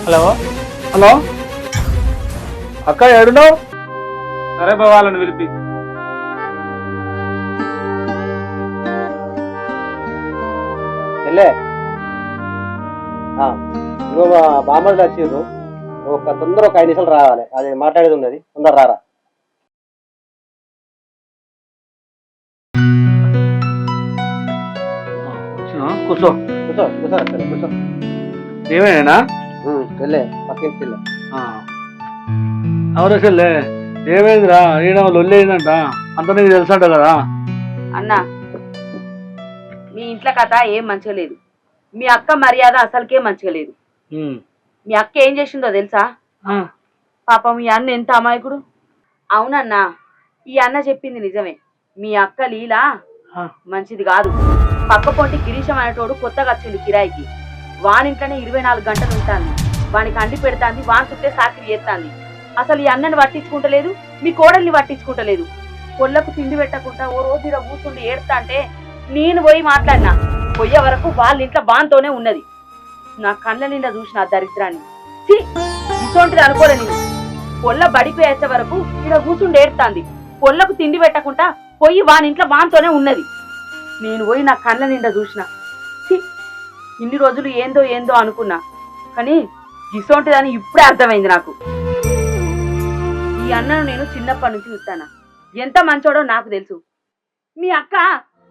Hello hello అక్క ఏడున్నావు? సరే బా వాళ్ళని పిలిపి. వెళ్ళే ఇగో మా బామ్మలు వచ్చిర్రు, తొందర ఒక 5 నిమిషాలు రావాలి, అది మాట్లాడేది ఉన్నది, తొందర రారా. కూర్చో కూర్చో కూర్చో కూర్చో. ఏమేనా వెళ్ళే పక్కింటికి వెళ్ళే. అవునా చెల్లె, ఏమైందిరా? ఈయన లొల్లి అయిందంట, అంత నీకు తెలుసంట కదా. అన్నా, మీ ఇంట్లో కథ ఏం మంచిగా లేదు. మీ అక్క మర్యాద అసలుకే మంచిగా లేదు. మీ అక్క ఏం చేసిందో తెలుసా? పాపం ఈ అన్న ఎంత అమాయకుడు. అవునన్నా, ఈ అన్న చెప్పింది నిజమే. మీ అక్క లీలా మంచిది కాదు. పక్క పొంటి గిరీశం అనేటోడు కొత్తగా వచ్చింది కిరాయికి. వానింట్లోనే 24 గంటలు ఉంటాంది. వానికి అండి పెడతాంది, వాని చుట్టే సాకిరి చేస్తాంది. అసలు ఈ అన్నని పట్టించుకుంటలేదు, మీ కోడల్ని పట్టించుకుంటలేదు. పొల్లకు తిండి పెట్టకుండా ఓ రోజు ఇలా కూర్చుండి ఏడుతా అంటే నేను పోయి మాట్లాడినా. పోయే వరకు వాళ్ళ ఇంట్లో బాన్తోనే ఉన్నది. నా కళ్ళ నిండా చూసిన ఆ దరిద్రాన్ని ఇసోంటిది అనుకోలే. నేను పొల్ల బడిపోయేసే వరకు ఇలా కూర్చుండి ఏడుతాంది. పొల్లకు తిండి పెట్టకుండా పోయి వాని ఇంట్లో బాన్తోనే ఉన్నది. నేను పోయి నా కళ్ళ నిండా చూసిన. ఇన్ని రోజులు ఏందో ఏందో అనుకున్నా, కానీ ఇసోంటిదని ఇప్పుడే అర్థమైంది నాకు. ఈ అన్నను నేను చిన్నప్పటి నుంచి చూస్తానా, ఎంత మంచోడో నాకు తెలుసు. మీ అక్క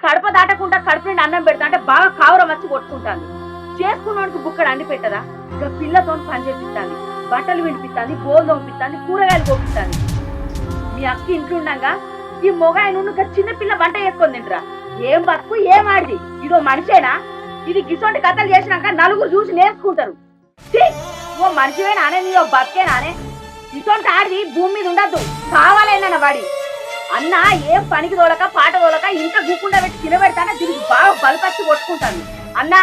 కడప దాటకుండా కడుపు నుండి అన్నం పెడతా అంటే బాగా కావురం వచ్చి కొట్టుకుంటాను. చేసుకున్నోడికి బుక్కడు అండి పెట్టదా? ఇక పిల్లతో పని చేపిస్తాను, బట్టలు వినిపిస్తాను, బోల్ దొంపిస్తాను, కూరగాయలు కోపిస్తాను. మీ అక్క ఇంట్లో ఉండగా ఈ మొగాయను చిన్న పిల్ల వంట చేసుకొని తింటరా? ఏం బతుకు, ఏం ఆడిది? ఇదో మనిషేనా? ఇది గిసోంటి కథలు చేసినాక నలుగురు చూసి నేర్చుకుంటారు. ఓ మనిషివేనానే, నీ ఓ బతికేనానే? ఇసోంటి ఆడిది భూమి మీద ఉండద్దు, కావాలైనా వాడి. అన్న ఏం పనికి తోలక పాట తోలక ఇంట్లో గుక్కుండా పెట్టి తినబెడతానే దీనికి బాగా బలిపచ్చి కొట్టుకుంటాను. అన్న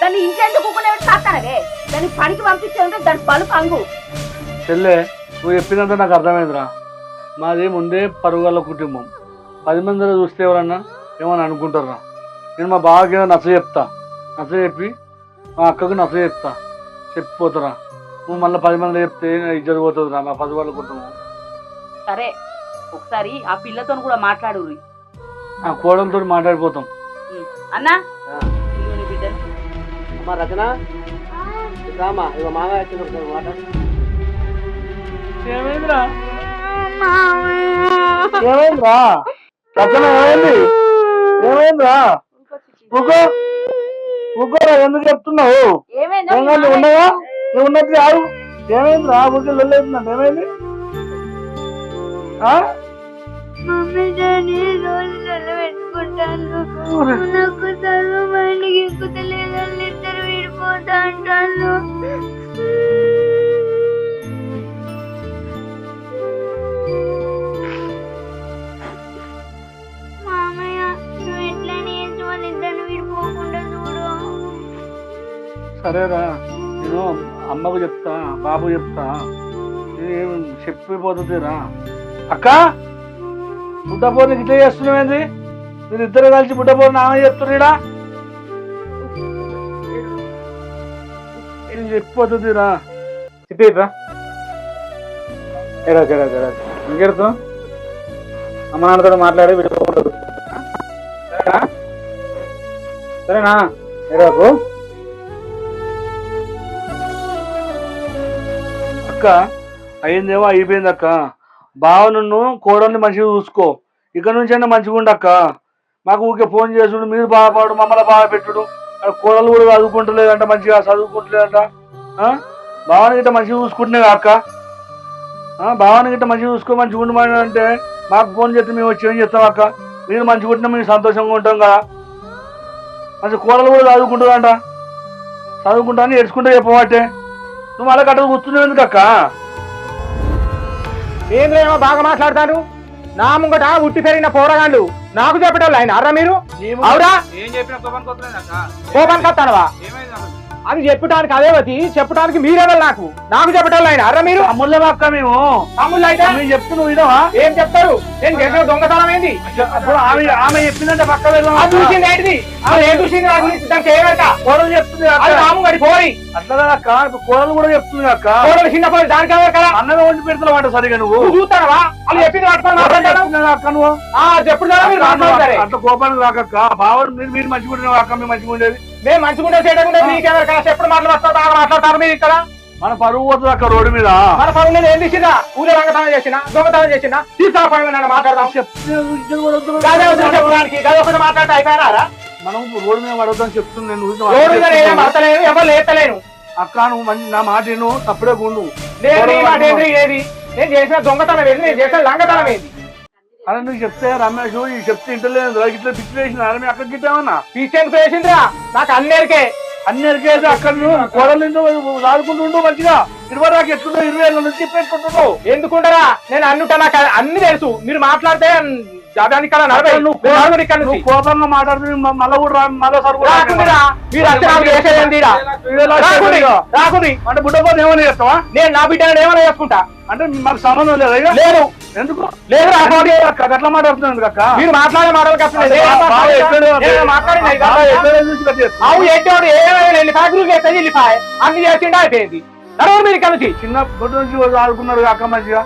దాన్ని ఇంకెందుకు గుక్కుండా పెట్టి తాస్తానవే? దాన్ని పనికి పంపించే ఉంటే దాని బలుపు అంగు. చెల్లె, నువ్వు చెప్పినంత నాకు అర్థమైందిరా. మాది ముందే పరుగుల కుటుంబం. 10 మందిలో చూస్తే ఎవరన్నా ఏమని అనుకుంటారా? నేను మా బావకి ఏదో నచ్చ చెప్పి మా అక్కకు నచ్చ చెప్పిపోతారా. నువ్వు మళ్ళీ 10 మందిలో చెప్తే ఇజ్జత పోతుందిరా మా 10 వాళ్ళ కుటుంబం. సరే, ఒకసారి ఆ పిల్లతో కూడా మాట్లాడు. ఆ కోడలతో మాట్లాడిపోతాం. అన్నా బిడ్డలు అమ్మా రచన రామా, ఇక మామయ్య వచ్చిన మాట్లాడు. ఏమైందిరా? ఏమైందిరా రచన? ఏమైందిరా? ఊకోరా, ఎందుకు చెప్తున్నావు? ఉండగా నువ్వు ఉన్నట్టు కాదు. ఏమైందిరా? ఊరికి వెళ్ళేస్తుందండి. ఏమైంది? మమ్మీ డాడీ రోజు పెట్టుకుంటాను, నాకు చదువు మైండ్కి ఎక్కుతలేదు, ఇద్దరు విడిపోతా అంటాను. మామయ్య, నువ్వు ఎట్లా నేర్చు వాళ్ళు ఇద్దరు విడిపోకుండా చూడు. సరేరా, నేను అమ్మకు చెప్తా, బాబు చెప్తా, చెప్పిపోతుందిరా. అక్క, బుడ్డపోరుని ఇట్లా చేస్తున్నావేంది? మీరు ఇద్దరు కలిసి బుడ్డపోరు నామే చెప్తున్నాడా? చెప్పిపోతుందిరా. చెప్పిరా ఇంకెడుతూ అమ్మ నాన్నతో మాట్లాడి విడిపోకూడదు. సరేనా? సరేనా? ఏడాకు అక్క, అయిందేమో అయిపోయింది అక్క. బావ నన్ను కోడల్ని మంచిగా చూసుకో, ఇక్కడ నుంచి అయినా మంచిగా ఉండక్క. మాకు ఊరికే ఫోన్ చేసుడు, మీరు బాధపడు, మమ్మల్ని బాధ పెట్టుడు. కోడలు కూడా చదువుకుంటలేదంట, మంచిగా చదువుకుంటలేదంట. భావానికి గిట్ట మంచిగా చూసుకుంటున్నాయి అక్క. భావానికి గిట్ట మంచిగా చూసుకో, మంచిగా ఉండమని అంటే మాకు ఫోన్ చేస్తే మేము వచ్చి ఏం చేస్తాం అక్క? మీరు మంచిగా ఉంటున్నా మేము సంతోషంగా ఉంటాం కదా. మంచి కోడలు కూడా చదువుకుంటుందంట, చదువుకుంటా అని ఏడ్చుకుంటా చెప్పబట్టే నువ్వు మళ్ళీ కట్టలు కూర్చున్నావు ఎందుకు అక్క? ఏంద్రేమో బాగా మాట్లాడతాను. నా ముంగట ఉట్టి పెరిగిన పోరగాళ్ళు నాకు చెప్పేటోళ్ళు ఆయన అర్రా మీరు? అవురా? కోపానికి వస్తానవా? అది చెప్పడానికి అదేవతి చెప్పడానికి మీరేవాళ్ళు నాకు చెప్పటం ఆయన అర్ర మీరు అమ్ముళ్ళ అక్క మేము తమ్ముళ్ళు అయితే మేము చెప్తూ నువ్వు వినవా? ఏం చెప్తారు నేను చేసిన దొంగతనం ఏంది అప్పుడు ఆమె చెప్పిందంటే పక్క వెళ్దాం. అది చూసింది ఏంటిది ఆమె ఏం చూసింది నా గురించి దానికి ఏమంట కోడలు చెప్తుంది అక్క. అది రాము గడి పోయి అట్లా కదా అక్క, ఇప్పుడు కోడలు కూడా చెప్తుంది అక్క. కోడలు చిన్నప్పుడు దానికి ఎవరు కదా అన్నమే వండి పెడతావు అంట సరిగా నువ్వు నువ్వు చూస్తావా వాళ్ళు చెప్పింది పట్టుకొని మాట్లాడతారు చెప్తున్నావు అక్క నువ్వు. చెప్పుడు కదా మీరు మాట్లాడతారే అంత కోపానికి రాకక్క. బావ మీరు మంచిగా ఉండేవా అక్క? మేము మంచిగా ఉండేది. మేము మంచిగుండే చేయకుండా మీకెవరు కదా ఎప్పుడు మాట్లాడతారు బాగా మాట్లాడతారు మీరు ఇక్కడ మన పరువు పోతుంది అక్క రోడ్డు మీద. మన పనులు నేను ఏం చేసినా ఊరే రంగతనం చేసినా దొంగతనం చేసినా తీసుకురాపోయినా మాట్లాడదాం చెప్పడానికి ఒకటి మాట్లాడితే అయిపోయారా మనం రోడ్డు మీద పడవద్దని చెప్తున్నాను. రోడ్డు మీద నేనేం పడతలేను ఎవరు లేతలేను అక్క నువ్వు నా మాట విను, తప్పుడే గుండు. ఏది నేను చేసిన దొంగతనం ఏంది నేను చేసిన లంగతనం ఏంది అరే నువ్వు చెప్తే రమేష్ ఈ చెప్తే ఇంటలేదు ఇట్లా పిచ్చి వేసిన మీ అక్కడికి గిట్టామన్నా పీచెన్ వేసిందిరా నాకు అన్నేరికే అన్నిటికైతే అక్కడ నువ్వు కోడలు దాడుకుంటుండు మంచిగా 20 దాకా ఎట్లుందో 20 ఏళ్ళ నుంచి పెట్టుకుంటున్నావు. ఎందుకుంటారా నేను అన్నుంటా నాకు అన్ని తెలుసు మీరు మాట్లాడితే నువ్వు కోపంగా మాట్లాడుతూ మళ్ళా కూడా మళ్ళా రాకుండి అంటే బుడ్డపోతే ఏమైనా చేస్తావా? నేను నా బిడ్డను ఏమైనా చేసుకుంటా అంటే మాకు సంబంధం లేదా? లేదు ఎందుకు లేదు అట్లా మాట్లాడుతున్నాను అక్క. మీరు మాట్లాడే మాటలు వెళ్ళిపాయ అన్ని చేసిండే అయిపోయింది నడవరు మీరు ఇక్కడ నుంచి చిన్నప్పటి నుంచి ఆడుకున్నారు అక్క మంచిగా.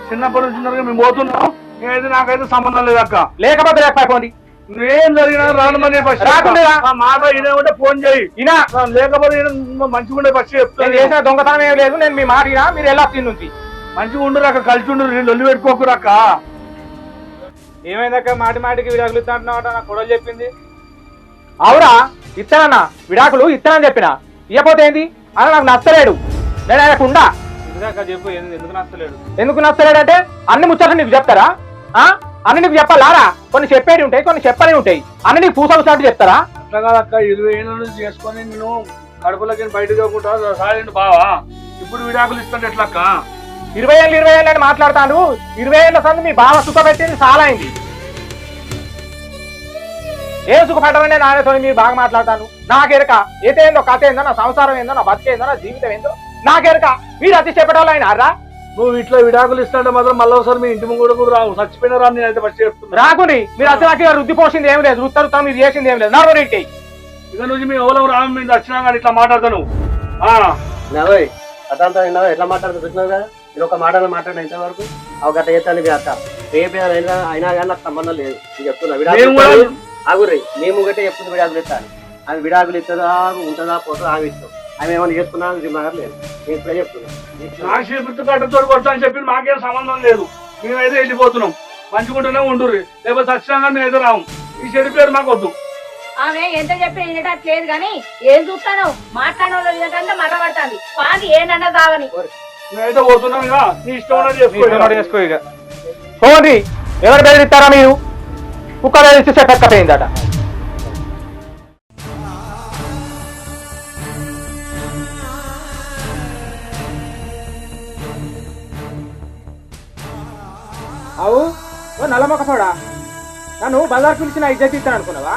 చిన్నప్పటి నుంచి ఉన్నారు మేము పోతున్నాం. నేనైతే నాకైతే సంబంధం లేదు అక్క. లేకపోతే లేకపోండి ఏం జరిగినా రానుమని మాట ఇదే ఉంటే ఫోన్ చేయి. ఇనా లేకపోతే మంచిగా ఉండే ఫస్ట్ చెప్తాను. చేసిన దొంగతనం ఏం లేదు నేను మీ మాట ఇనా మీరు ఎలా నుంచి మంచిగా ఉండరు అక్క, కలిసి ఉండరు, లొల్లి పెట్టుకోకురు అక్క. ఏమైందక్క మాటి మాటికి విడాకులు ఇస్తా అంటున్నావు నాకు కొడలు చెప్పింది. అవురా ఇస్తానన్నా విడాకులు ఇస్తానని చెప్పిన ఇవ్వపోతే ఏంది అని నాకు నచ్చలేడు. నేను ఆయనకు ఉండా చెప్పు ఎందుకు నచ్చలేడు అంటే అన్ని ముచ్చట్లు నీకు చెప్తారా? అన్ని నీకు చెప్పాలారా? కొన్ని చెప్పేవి ఉంటాయి కొన్ని చెప్పని ఉంటాయి. అన్ని నీకు పూసలు చెప్తారా? అట్లా కాదక్క 20 ఏళ్ళ నుంచి చేసుకొని నేను కడుపులోకి బయటకు పోకుండా సాయండి బావా. ఇప్పుడు విడాకులు ఇస్తాను ఎట్లక్క? 20 ఏళ్ళు అని మాట్లాడతాను. 20 ఏళ్ళ సంది మీ బావ సుఖ పెట్టింది చాలా అయింది. ఏం సుఖపడమని నాయనతో మీరు బాగా మాట్లాడతాను. నాకెరక ఏదేందో కథ ఏందో నా సంసారం ఏందో నా బతికేందో నా జీవితం ఏందో నాకెరక. మీరు అతి చెప్పడాలు ఆయన అర్రా నువ్వు ఇట్లా విడాకులు ఇస్తాంటే మాత్రం మళ్ళీ ఒకసారి మీ ఇంటి ముందు కూడా రావు. చచ్చిపోయిన రా నేను అయితే ఫస్ట్ చెప్తున్నా. రాకుని మీరు అసలు నాకు రుద్ది పోసింది ఏం లేదు, రుత్త మీరు చేసింది ఏం లేదు. నా ఇంటి ఇక నుంచి మీ ఎవరో రాము మీద వచ్చినా కానీ ఇట్లా మాట్లాడతాను. అదంతా ఎట్లా మాట్లాడుతూ చూసినావు కదా. నేను ఒక మాటలు మాట్లాడిన ఇంతవరకు ఒక గట్ట చేస్తాను మీ అక్క రేపు అయినా కానీ నాకు సంబంధం లేదు. నేను చెప్తున్నా విడాకులు ఆగురి మేము ఒకటే చెప్తుంది విడాకులు ఇస్తాను. ఆమె విడాకులు ఇస్తుందా ఉంటుందా పోతుందా ఆమె ఇష్టం. ఆమె ఏమైనా చేసుకున్నా దిమాగం లేదు. నేను ఇప్పుడే చెప్తున్నా కట్టతో కొడతా అని చెప్పి మాకేం సంబంధం లేదు. మేమైతే వెళ్ళిపోతున్నాం. మంచిగుంటూనే ఉంటుర్రి, లేకపోతే సచ్చినంగా మేమైతే రాము. ఈ చెడు పేరు మాకు వద్దు. ఆమె ఎంత చెప్పి వినట్లేదు కానీ ఏం చూస్తాను మాట్లాడే వాళ్ళు వినటంటే మరపడుతుంది. పాకి ఏంటన్నా తాగని మేమైతే పోతున్నాం. ఇక నీ ఇష్టం చేసుకో. ఇక పోండి. ఎవరు బెదిరిస్తారా మీరు? కుక్క బెదిరిస్తే చెప్పకపోయిందట. అవు నల్లమొక్కపోడా నన్ను బజార్ పిలిచిన ఇజ్జత్ ఇస్తాను అనుకున్నావా?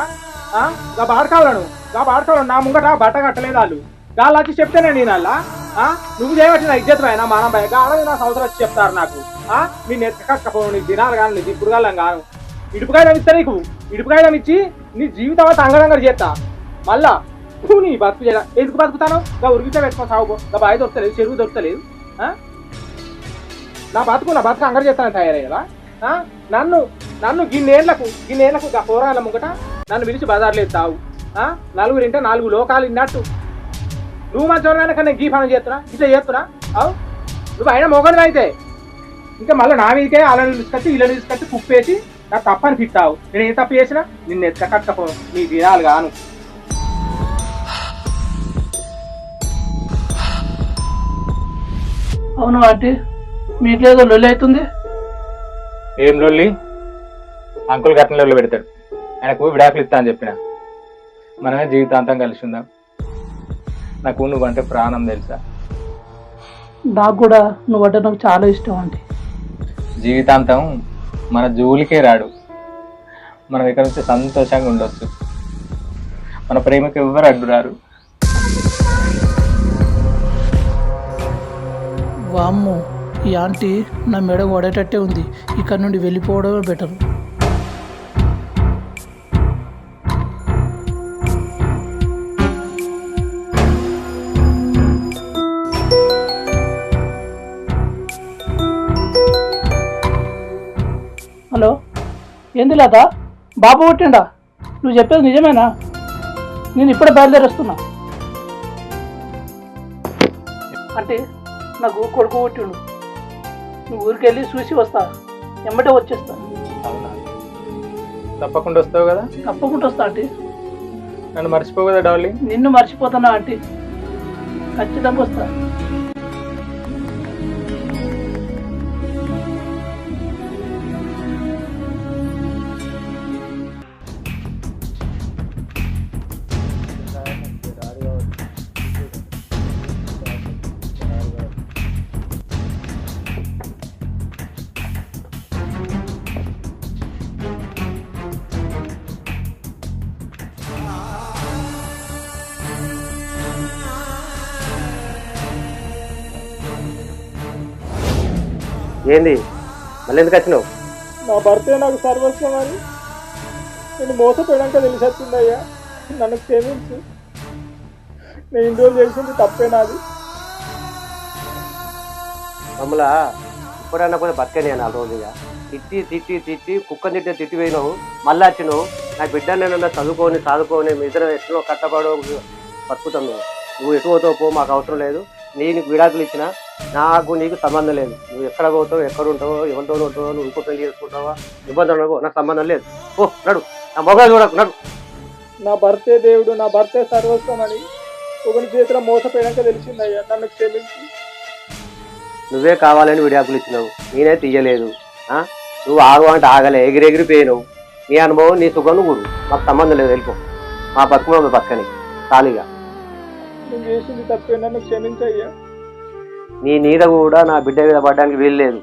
గా బాడుకోవాలను నా ముంగట బట్ట కట్టలేదు వాళ్ళు. గాళ్ళు వచ్చి చెప్తేనే నేను అలా నువ్వు చేయబట్టి నా ఇజ్జత్ పైన మానం పై గాడ నా సంవత్సరం వచ్చి చెప్తారు నాకు. మీ నెక్కకపోను నీకు దినాలు కానీ నీకు ఇప్పుడు గాలం కాను. ఇడుపుకాయడం ఇస్తా నీకు. ఇడుపుకాయడం ఇచ్చి నీ జీవితం అంతా అంగడంగా చేస్తా. మళ్ళా నువ్వు నీ బతుకు చేయాల ఎందుకు బతుకుతాను? గా ఉరిగితే పెట్టుకో సాగు. గా బావి దొరకలేదు, చెరువు దొరకలేదు. నా బతుకు అంగడి చేస్తాను తయారయ్యేలా. నన్ను గిన్నేళ్లకు పోరాల ముంగట నన్ను పిలిచి బజార్లు ఎత్తావు. నలుగురింటే 4 లోకాలు ఇన్నట్టు నువ్వు మంచివారు కన్నా గీ పని చేస్తున్నా ఇట్లా చేస్తున్నా. అవు నువ్వు అయినా మొగను అయితే ఇంకా మళ్ళీ నా మీదకే వాళ్ళని తీసుకొచ్చి వీళ్ళని తీసుకొచ్చి కుప్పేసి నాకు తప్పని ఫిట్టావు. నేను ఏం తప్పు చేసినా నిన్ను ఎత్తకట్టపో నీ దినాలు గాను. అవును ఆంటీ మీ ఇంట్లో ఏదో లొల్లి అవుతుంది. ఏం లొల్లి? అంకుల్ గట్ల లొల్లి పెడతాడు. ఆయనకు విడాకులు ఇస్తా అని చెప్పిన మనమే జీవితాంతం కలిసి ఉందాం. నాకు నువ్వంటే ప్రాణం తెలుసా? నాకు కూడా నువ్వంటే నాకు చాలా ఇష్టం ఆంటీ. జీవితాంతం మన జోలికే రాడు. మనం ఇక్కడ నుంచి సంతోషంగా ఉండొచ్చు. మన ప్రేమకు ఎవ్వరు అడ్డు రారు. వామ్మో, ఈ ఆంటీ నా మెడ పడేటట్టే ఉంది. ఇక్కడ నుండి వెళ్ళిపోవడమే బెటర్. హలో, ఏంది లత? బాబు పుట్టిండా? నువ్వు చెప్పేది నిజమేనా? నేను ఇప్పుడే బయలుదేరేస్తున్నా. అంటే నాకు కొడుకు పుట్టిండు. నువ్వు ఊరికి వెళ్ళి చూసి వస్తా, ఎమ్మటే వచ్చేస్తా. అవునా, తప్పకుండా వస్తావు కదా? తప్పకుండా వస్తా ఆంటీ. నన్ను మర్చిపోవు కదా డార్లింగ్? నిన్ను మర్చిపోతున్నా ఆంటీ, ఖచ్చితంగా వస్తా. ఏంది మళ్ళీ ఎందుకు వచ్చినావు? నా భర్తే నాకు సర్వస్వం అని నేను మోసపోయాక తెలిసి వచ్చిందయ్యా. నన్ను క్షమించు. నేను ఇన్ని రోజులు చేసింది తప్పే నాది. మమ్మల్ని ఇప్పుడన్నా కూడా బతకని 4 రోజులుగా తిట్టి తిట్టి తిట్టి కుక్కని తిట్టి పోయినావు. మళ్ళీ వచ్చినావు. నా బిడ్డ నేను చదువుకొని మీ ఇద్దరు ఎట్లా కట్టబడో బతుకుతాం. నువ్వు ఎటు పోతావు పో, మాకు అవసరం లేదు. నేను విడాకులు ఇచ్చినా నాకు నీకు సంబంధం లేదు. నువ్వు ఎక్కడ పోతావు, ఎక్కడ ఉంటావో, ఎవరితో ఉంటావో, నువ్వు ఇంకో పెళ్లి చేసుకుంటావా, నిబంధన నాకు సంబంధం లేదు. ఓ నడు, నా మొబైల్ చూడకు, నడు. నా భర్తే దేవుడు, నా భర్తే సర్వస్వం అని ఒకరి చేతిలో మోసపోయాక తెలిసిందయ్యా. నన్ను క్షమించి. నువ్వే కావాలని విడాకులు ఇచ్చినావు, నేనే తీయలేదు. నువ్వు ఆగు అంటే ఆగలే, ఎగిరిపోయినావు. నీ అనుభవం నీ సుఖం నువ్వు, మాకు సంబంధం లేదు. వెళ్ళిపో. మా బతుకు బతకని ఖాళీగా. నేను చేసింది తప్పే, నన్ను క్షమించయ్యా. నీ నీడ కూడా నా బిడ్డ మీద పడడానికి వీలు లేదు.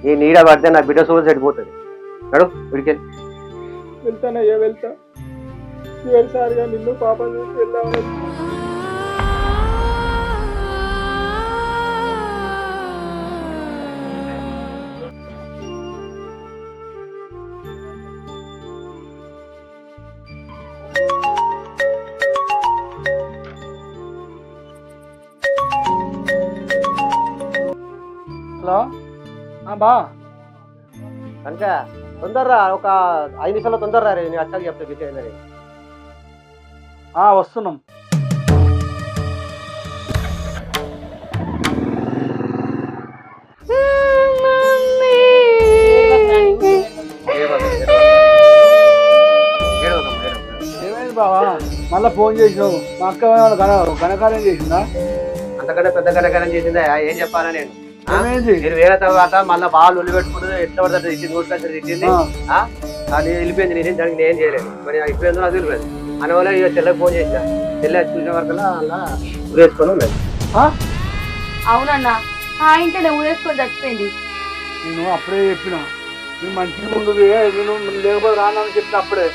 నీ నీడ పడితే నా బిడ్డ సూర్య చెడిపోతుంది. నడు విడికెళ్ళి. వెళ్తానయ్యా, వెళ్తా. చివరిసారిగా నిన్ను పాపం చూసి వెళ్దామని. హలో, బా కనుక తొందరరా, ఒక 5 నిమిషాల్లో తొందరరా. నేను అచ్చాక చెప్తా విషయం ఏంటని. వస్తున్నాం. ఏమైంది బావా, మళ్ళీ ఫోన్ చేసినావు? మా అక్క ఘనకార్యం చేసిందా? అంతకంటే పెద్ద ఘనకార్యం చేసిందా? ఏం చెప్పాలా నేను? ఏమైంది? మీరు వేరే తర్వాత మళ్ళీ బాగా ఒళ్ళు పెట్టుకుంటుంది. ఎట్లా పడుతుంది తిట్టింది, నోటికి తిట్టింది. అది వెళ్ళిపోయింది. దానికి నేను చేయలేదు. మరి అయిపోయిందో అది వెళ్ళిపోయింది. అందువల్ల ఇక చెల్లెకి ఫోన్ చేసిన. చెల్లె చూసిన వరకు అలా ఊరేసుకొని ఉన్నది. అవునన్నా, ఆ ఇంట్లో ఊరేసుకొని చచ్చిపోయింది. నేను అప్పుడే చెప్పిన, నేను మంచిగా ముందు నేను లేకపోతే రానని చెప్పిన అప్పుడే.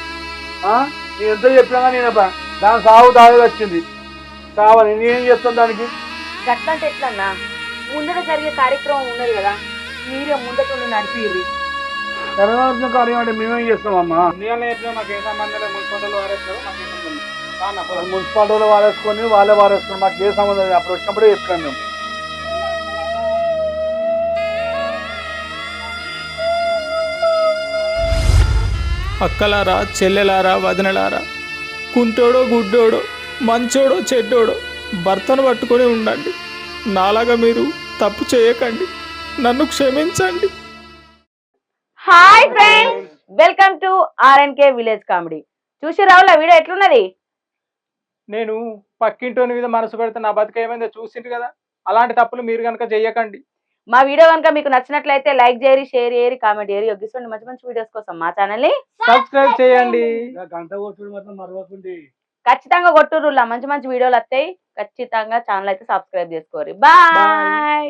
నేను ఎంత చెప్పినా కానీ నేను దాని సాగు దాగి వచ్చింది. కావాలి నేనేం చేస్తాను దానికి? గట్లంటే ఎట్లన్నా? ముందట జరిగే కార్యక్రమం ఉన్నది కదా, మీరే ముందట నడిపిర్రి. సర్వార్థ కార్యం అంటే మేమేం చేస్తామమ్మా? మాకు ఏ సంబంధం లేదు. మున్సిపాలిటీలో వారేస్తారు, మాకు ఏ సంబంధం లేదు. మున్సిపాలిటీలో వారేసుకొని వాళ్ళే వారేసుకొని మాకు ఏ సంబంధం లేదు. అప్పుడు వచ్చినప్పుడే చెప్పినాం మేము. అక్కలారా, చెల్లెలారా, వదినలారా, కుంటోడో గుడ్డోడో, మంచోడో చెడ్డోడో భర్తను పట్టుకొని ఉండండి. నాలాగా మీరు తప్పు చేయకండి. నన్ను క్షమించండి. Hi friends, welcome to RNK village comedy. చూసి రావుల వీడియో ఎట్లున్నది? నేను పక్కింటోని మీద మనసు పెడితే నా బతుక ఏమైందో చూసిండ్రు కదా. అలాంటి తప్పులు మీరు కనుక చెయ్యకండి. మా వీడియో కనుక మీకు నచ్చినట్లయితే లైక్ చేయరి, షేర్ చేయరి, కామెంట్ చేయరి. ఒగ్గిస్తుండి మంచి మంచి వీడియోస్ కోసం మా ఛానల్ ని సబ్స్క్రైబ్ చేయండి. గంట కొట్టుడు మాత్రం మరవకుండి. ఖచ్చితంగా కొట్టుర్రులా, మంచి మంచి వీడియోలు వస్తాయి. ఖచ్చితంగా ఛానల్ అయితే సబ్స్క్రైబ్ చేసుకోరు. బాయ్.